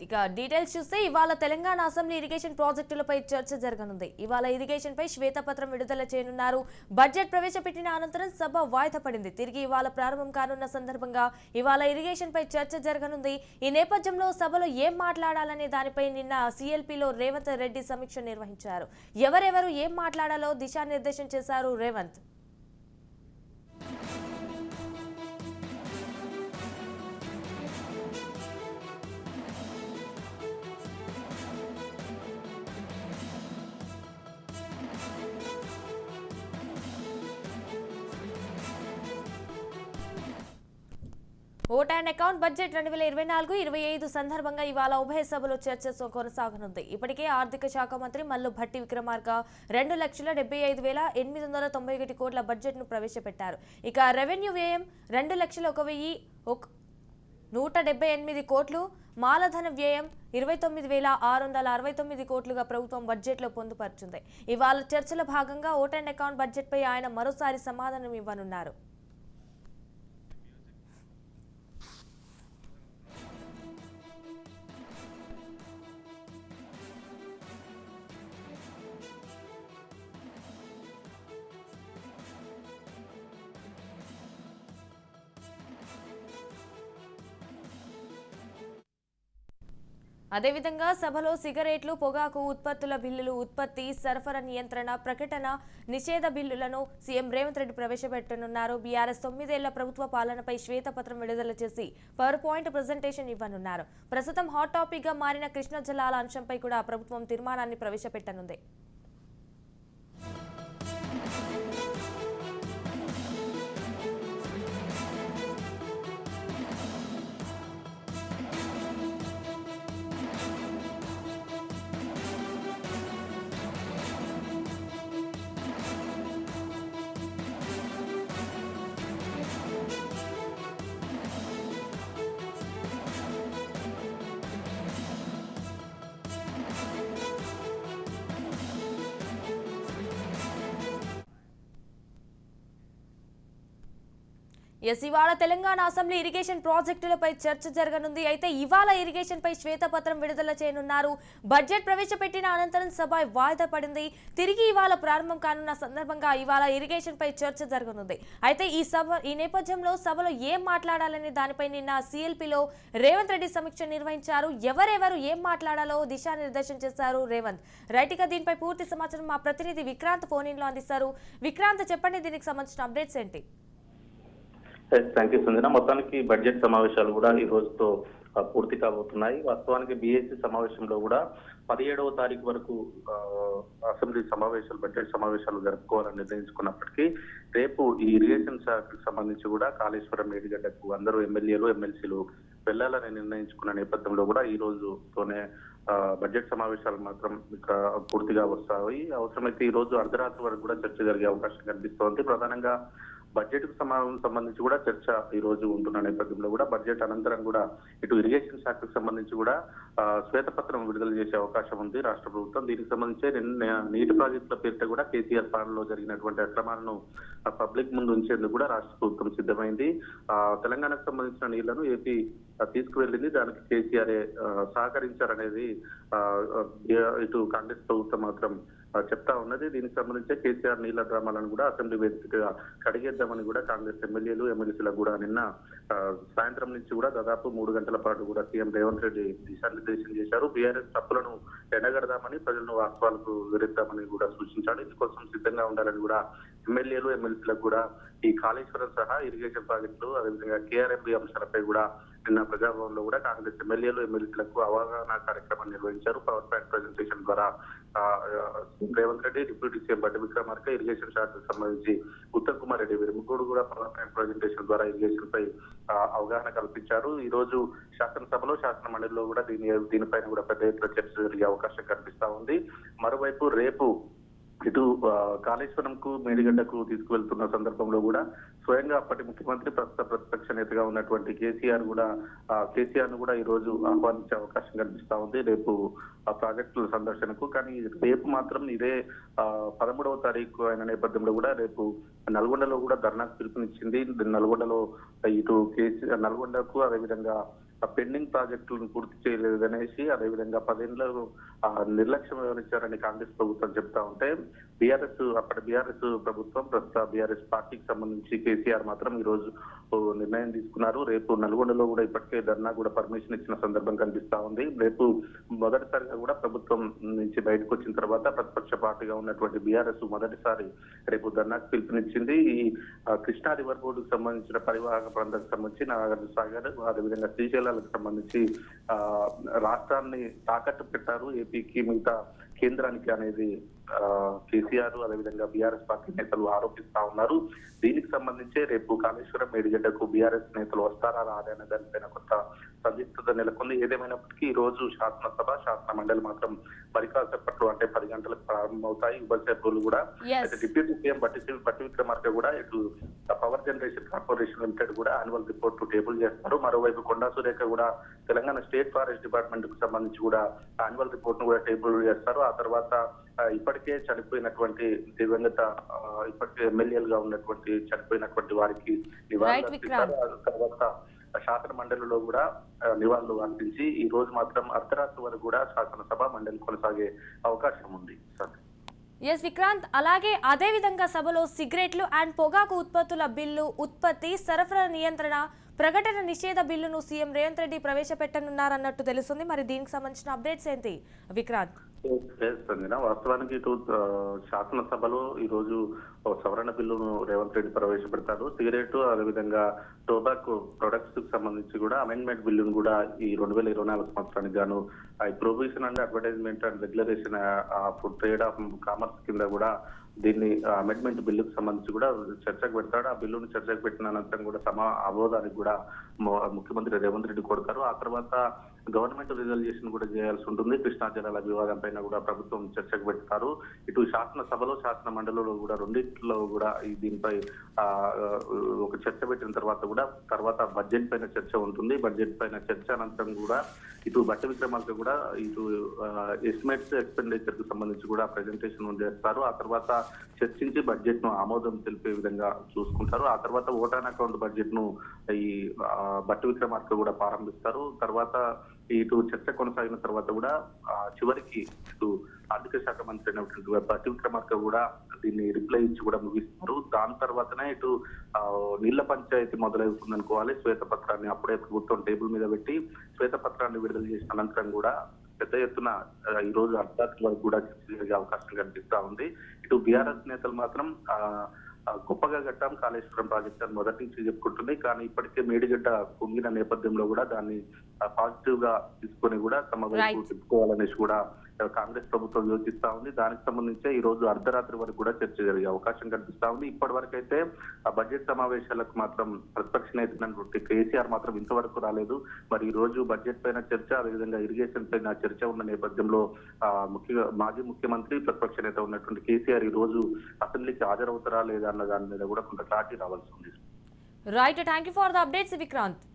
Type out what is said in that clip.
ఇక డీటెయిల్స్ చూస్తే ఇవాళ తెలంగాణ అసెంబ్లీ ఇరిగేషన్ ప్రాజెక్టులపై చర్చ జరగనుంది. ఇవాళ ఇరిగేషన్ పై శ్వేతపత్రం విడుదల చేయనున్నారు. బడ్జెట్ ప్రవేశపెట్టిన అనంతరం సభ వాయిదా పడింది. తిరిగి ఇవాళ ప్రారంభం కానున్న సందర్భంగా ఇవాళ ఇరిగేషన్ పై చర్చ జరగనుంది. ఈ నేపథ్యంలో సభలో ఏం మాట్లాడాలనే దానిపై నిన్న సిఎల్పిలో రేవంత్ రెడ్డి సమీక్ష నిర్వహించారు. ఎవరెవరు ఏం మాట్లాడాలో దిశానిర్దేశం చేశారు Revanth. Vote and account budget 2024-25 సందర్భంగా ఇవాళ ఉభయ సభలో చర్చ కొనసాగనుంది. ఇప్పటికే ఆర్థిక శాఖ మంత్రి మల్లు భట్టి విక్రమార్క 2,75,891 కోట్ల బడ్జెట్ ను ప్రవేశపెట్టారు. ఇక రెవెన్యూ వ్యయం 2,01,178 కోట్లు, మాలధన వ్యయం 29,669 కోట్లుగా ప్రభుత్వం బడ్జెట్లో పొందుపరిచింది. ఇవాళ చర్చల భాగంగా ఓట్ అండ్ అకౌంట్ బడ్జెట్ పై ఆయన మరోసారి సమాధానం ఇవ్వనున్నారు. అదేవిధంగా సభలో సిగరెట్లు, పొగాకు ఉత్పత్తుల బిల్లులు, ఉత్పత్తి, సరఫరా నియంత్రణ, ప్రకటన నిషేధ బిల్లులను సీఎం రేవంత్ రెడ్డి ప్రవేశపెట్టనున్నారు. బీఆర్ఎస్ 9 ఏళ్ల ప్రభుత్వ పాలనపై శ్వేతపత్రం విడుదల చేసి పవర్ పాయింట్ ప్రజెంటేషన్ ఇవ్వనున్నారు. ప్రస్తుతం హాట్ టాపిక్ గా మారిన కృష్ణా జలాల అంశంపై కూడా ప్రభుత్వం తీర్మానాన్ని ప్రవేశపెట్టనుంది. ఇవాళ తెలంగాణ అసెంబ్లీ ఇరిగేషన్ ప్రాజెక్టులపై చర్చ జరగనుంది. అయితే ఇవాళ ఇరిగేషన్ పై శ్వేతపత్రం విడుదల చేయనున్నారు. బడ్జెట్ ప్రవేశపెట్టిన అనంతరం సభ వాయిదా పడింది. తిరిగి ఇవాళ ప్రారంభం కానున్న సందర్భంగా ఇవాళ ఇరిగేషన్ పై చర్చ జరగనుంది. అయితే ఈ నేపథ్యంలో సభలో ఏం మాట్లాడాలనే దానిపై నిన్న సిఎల్పిలో రేవంత్ రెడ్డి సమీక్ష నిర్వహించారు. ఎవరెవరు ఏం మాట్లాడాలో దిశానిర్దేశం చేశారు రేవంత్. రైట్గా దీనిపై పూర్తి సమాచారం మా ప్రతినిధి విక్రాంత్ ఫోన్ ఇన్ లో అందిస్తారు. విక్రాంత్, చెప్పండి, దీనికి సంబంధించిన అప్డేట్స్ ఏంటి? Thank you Sanjana. మొత్తానికి బడ్జెట్ సమావేశాలు కూడా ఈ రోజుతో పూర్తి కాబోతున్నాయి. వాస్తవానికి బీఏసీ సమావేశంలో కూడా 17వ తారీఖు వరకు అసెంబ్లీ సమావేశాలు, బడ్జెట్ సమావేశాలు జరుపుకోవాలని నిర్ణయించుకున్నప్పటికీ రేపు ఈ ఇరిగేషన్ శాఖకు సంబంధించి కూడా కాళేశ్వరం మేడిగడ్డకు అందరూ ఎమ్మెల్యేలు, ఎమ్మెల్సీలు వెళ్లాలని నిర్ణయించుకున్న నేపథ్యంలో కూడా ఈ రోజుతోనే బడ్జెట్ సమావేశాలు మాత్రం ఇక్కడ పూర్తిగా వస్తాయి. అవసరమైతే ఈ రోజు అర్ధరాత్రి వరకు కూడా చర్చ జరిగే అవకాశం కనిపిస్తోంది. ప్రధానంగా బడ్జెట్ కు సంబంధించి కూడా చర్చ ఈ రోజు ఉంటున్న నేపథ్యంలో కూడా బడ్జెట్ అనంతరం కూడా ఇటు ఇరిగేషన్ శాఖకు సంబంధించి కూడా శ్వేతపత్రం విడుదల చేసే అవకాశం ఉంది రాష్ట్ర ప్రభుత్వం. దీనికి సంబంధించి నీటి ప్రాజెక్టుల పేరిట కూడా కేసీఆర్ పాలనలో జరిగినటువంటి అక్రమాలను పబ్లిక్ ముందు ఉంచేందుకు కూడా రాష్ట్ర ప్రభుత్వం సిద్ధమైంది. తెలంగాణకు సంబంధించిన నీళ్లను ఏపీ తీసుకువెళ్ళింది. దానికి కేసీఆర్ సహకరించారనేది ఇటు కాంగ్రెస్ ప్రభుత్వం మాత్రం చెప్తా ఉన్నది. దీనికి సంబంధించి కేసీఆర్ నీళ్ల డ్రామాలను కూడా అసెంబ్లీ వేదికగా కడిగేద్దామని కూడా కాంగ్రెస్ ఎమ్మెల్యేలు, ఎమ్మెల్సీలకు కూడా నిన్న సాయంత్రం నుంచి కూడా దాదాపు 3 గంటల పాటు కూడా సీఎం రేవంత్ రెడ్డి దిశానిర్దేశం చేశారు. బీఆర్ఎస్ తప్పులను ఎండగడదామని, ప్రజలను వాస్తవాలకు వివరిద్దామని కూడా సూచించాడు. ఇందుకోసం సిద్ధంగా ఉండాలని కూడా ఎమ్మెల్యేలు, ఎమ్మెల్సీలకు కూడా ఈ కాళేశ్వరం సహా ఇరిగేషన్ ప్రాజెక్టులు, అదేవిధంగా కేఆర్ఎంబీ అంశాలపై కూడా నిన్న ప్రజాభవన్లో కూడా కాంగ్రెస్ ఎమ్మెల్యేలు, ఎమ్మెల్సీలకు అవగాహన కార్యక్రమం నిర్వహించారు. పవర్ పాయింట్ ప్రెజెంటేషన్ ద్వారా Revanth Reddy, deputy CM Bhatti Vikramarka, irrigation శాఖకు సంబంధించి ఉత్తమ్ కుమార్ రెడ్డి వీరి ముగ్గురు కూడా పవర్ పాయింట్ ప్రెజెంటేషన్ ద్వారా ఇరిగేషన్ పై అవగాహన కల్పించారు. ఈ రోజు శాసనసభలో, శాసన మండలిలో కూడా దీనిపైన కూడా పెద్ద ఎత్తున చర్చ జరిగే అవకాశం కనిపిస్తా ఉంది. మరోవైపు రేపు ఇటు కాళేశ్వరంకు, మేడిగడ్డకు తీసుకువెళ్తున్న సందర్భంలో కూడా స్వయంగా అప్పటి ముఖ్యమంత్రి, ప్రస్తుత ప్రతిపక్ష నేతగా ఉన్నటువంటి కేసీఆర్ ను కూడా ఈ రోజు ఆహ్వానించే అవకాశం కనిపిస్తా ఉంది రేపు ఆ ప్రాజెక్టుల సందర్శనకు. కానీ రేపు మాత్రం ఇదే 13వ తారీఖు అయిన నేపథ్యంలో కూడా రేపు నల్గొండలో కూడా ధర్నాకు పిలుపునిచ్చింది. నల్గొండలో ఇటు నల్గొండకు, అదేవిధంగా పెండింగ్ ప్రాజెక్టులను పూర్తి చేయలేదనేసి, అదేవిధంగా 10 ఏళ్లు నిర్లక్ష్యం వివరించారని కాంగ్రెస్ ప్రభుత్వం చెప్తా ఉంటే, అప్పటి బీఆర్ఎస్ ప్రభుత్వం, ప్రస్తుత బీఆర్ఎస్ పార్టీకి సంబంధించి కేసీఆర్ మాత్రం ఈ రోజు నిర్ణయం తీసుకున్నారు. రేపు నల్గొండలో కూడా ఇప్పటికే ధర్నా కూడా పర్మిషన్ ఇచ్చిన సందర్భం కనిపిస్తా ఉంది. రేపు మొదటిసారిగా కూడా ప్రభుత్వం నుంచి బయటకు వచ్చిన తర్వాత ప్రతిపక్ష పార్టీగా ఉన్నటువంటి బీఆర్ఎస్ మొదటిసారి రేపు ధర్నాకు పిలుపునిచ్చింది. ఈ కృష్ణా రివర్ బోర్డుకు సంబంధించిన పరివాహక ప్రాంతానికి సంబంధించి నాగార్జున సాగర్, అదేవిధంగా శ్రీశైలాలకు సంబంధించి రాష్ట్రాన్ని తాకట్టు పెట్టారు ఏపీకి, మిగతా కేంద్రానికి అనేది కేసీఆర్ అదేవిధంగా బీఆర్ఎస్ పార్టీ నేతలు ఆరోపిస్తా ఉన్నారు. దీనికి సంబంధించే రేపు కాళేశ్వరం మేడిగడ్డకు బీఆర్ఎస్ నేతలు వస్తారా రాదా అనే దానిపైన కొంత సందిగ్ధత నెలకొంది. ఏదేమైనప్పటికీ ఈ రోజు శాసనసభ, శాసన మండలి మాత్రం పరికాసేపట్లో అంటే 10 గంటలకు ప్రారంభమవుతాయి. ఉభయసభ్యులు కూడా డిప్యూటీ సీఎం బట్టి విక్రమార్క కూడా ఇటు పవర్ జనరేషన్ కార్పొరేషన్ లిమిటెడ్ కూడా యాన్యువల్ రిపోర్ట్ టేబుల్ చేస్తారు. మరోవైపు కొండా సురేఖ కూడా తెలంగాణ స్టేట్ ఫారెస్ట్ డిపార్ట్మెంట్ కు సంబంధించి కూడా యాన్యువల్ రిపోర్ట్ ను కూడా టేబుల్ చేస్తారు. ఆ తర్వాత ఇప్పటికే చనిపోయినటువంటి దివంగత ఇప్పటికే ఎమ్మెల్యేలుగా ఉన్నటువంటి చనిపోయినటువంటి వారికి నివాళులు అర్పిస్తారు. తర్వాత శాసన మండలిలో కూడా నివాళులు అర్పించి ఈ రోజు మాత్రం అర్ధరాత్రి వరకు కూడా శాసనసభ మండలి కొనసాగే అవకాశం ఉంది. ఎస్ విక్రాంత్, అలాగే అదే విధంగా సభలో సిగరెట్లు అండ్ పొగాకు ఉత్పత్తుల బిల్లు, ఉత్పత్తి సరఫరా నియంత్రణ ప్రకటన నిషేధ బిల్లును సీఎం రేవంత్ రెడ్డి ప్రవేశపెట్టనున్నారన్నట్టు తెలుస్తుంది. మరి దీనికి సంబంధించిన అప్డేట్స్ ఏంటి విక్రాంత్? వాస్తవానికి ఇటు శాసనసభలో ఈ రోజు సవరణ బిల్లును రేవంత్ రెడ్డి ప్రవేశపెడతారు. సిగరెట్ అదేవిధంగా టొబాకో ప్రొడక్ట్స్ కు సంబంధించి కూడా అమెండ్మెంట్ బిల్లును కూడా ఈ 2024 సంవత్సరానికి గాను provision and advertisement and రెగ్యులరేషన్ food trade of commerce కింద కూడా దీన్ని అమెండ్మెంట్ బిల్లుకు సంబంధించి కూడా చర్చకు పెడతాడు. ఆ బిల్లును చర్చకు పెట్టిన అనంతరం కూడా ఆమోదానికి కూడా ముఖ్యమంత్రి రేవంత్ రెడ్డి కొడతారు. ఆ తర్వాత గవర్నమెంట్ రిజల్యూషన్ కూడా చేయాల్సి ఉంటుంది. కృష్ణా జలాల వివాదం పైన కూడా ప్రభుత్వం చర్చకు పెడతారు. ఇటు శాసనసభలో, శాసన మండలిలో కూడా రెండింటిలో కూడా దీనిపై ఒక చర్చ పెట్టిన తర్వాత బడ్జెట్ పైన చర్చ ఉంటుంది. బడ్జెట్ పైన చర్చ అనంతరం కూడా ఇటు బట్టి విక్రమార్క కూడా ఇటు ఎస్టిమేట్స్ ఎక్స్పెండిచర్ కు సంబంధించి కూడా ప్రెజెంటేషన్ చేస్తారు. ఆ తర్వాత చర్చించి బడ్జెట్ ను ఆమోదం తెలిపే విధంగా చూసుకుంటారు. ఆ తర్వాత ఓటాన్ అకౌంట్ బడ్జెట్ ను ఈ బట్టి విక్రమార్క కూడా ప్రారంభిస్తారు. తర్వాత ఇటు చర్చ కొనసాగిన తర్వాత కూడా చివరికి ఇటు ఆర్థిక శాఖ మంత్రి అయినటువంటి బట్టి విక్రమార్క కూడా దీన్ని రిప్లై ఇచ్చి కూడా ముగిస్తారు. దాని తర్వాతనే ఇటు నీళ్ల పంచాయతీ మొదలవుతుంది అనుకోవాలి. శ్వేతపత్రాన్ని అప్పుడే ప్రభుత్వం టేబుల్ మీద పెట్టి శ్వేతపత్రాన్ని విడుదల చేసిన అనంతరం కూడా పెద్ద ఎత్తున ఈ రోజు అర్ధరాత్రి వరకు కూడా చర్చ జరిగే అవకాశం కనిపిస్తా ఉంది. ఇటు బీఆర్ఎస్ నేతలు మాత్రం గొప్పగా కట్టాం కాళేశ్వరం ప్రాజెక్ట్ అని మొదటి నుంచి చెప్పుకుంటుంది. కానీ ఇప్పటికే మేడిగడ్డ కుంగిన నేపథ్యంలో కూడా దాన్ని పాజిటివ్ గా తీసుకొని కూడా తమ వైపు తిప్పుకోవాలనేసి కూడా కాంగ్రెస్ ప్రభుత్వం యోచిస్తా ఉంది. దానికి సంబంధించి ఈ రోజు అర్ధరాత్రి వరకు కూడా చర్చ జరిగే అవకాశం కనిపిస్తా ఉంది. ఇప్పటి వరకు అయితే ఆ బడ్జెట్ సమావేశాలకు మాత్రం ప్రతిపక్ష నేత కేసీఆర్ మాత్రం ఇంతవరకు రాలేదు. మరి ఈ రోజు బడ్జెట్ పైన చర్చ, అదేవిధంగా ఇరిగేషన్ పైన చర్చ ఉన్న నేపథ్యంలో మాజీ ముఖ్యమంత్రి ప్రతిపక్ష నేత ఉన్నటువంటి కేసీఆర్ ఈ రోజు అసెంబ్లీకి హాజరవుతారా లేదా అన్న దాని మీద కూడా కొంత క్లారిటీ రావాల్సి ఉంది. Right, thank you for the updates Vikrant.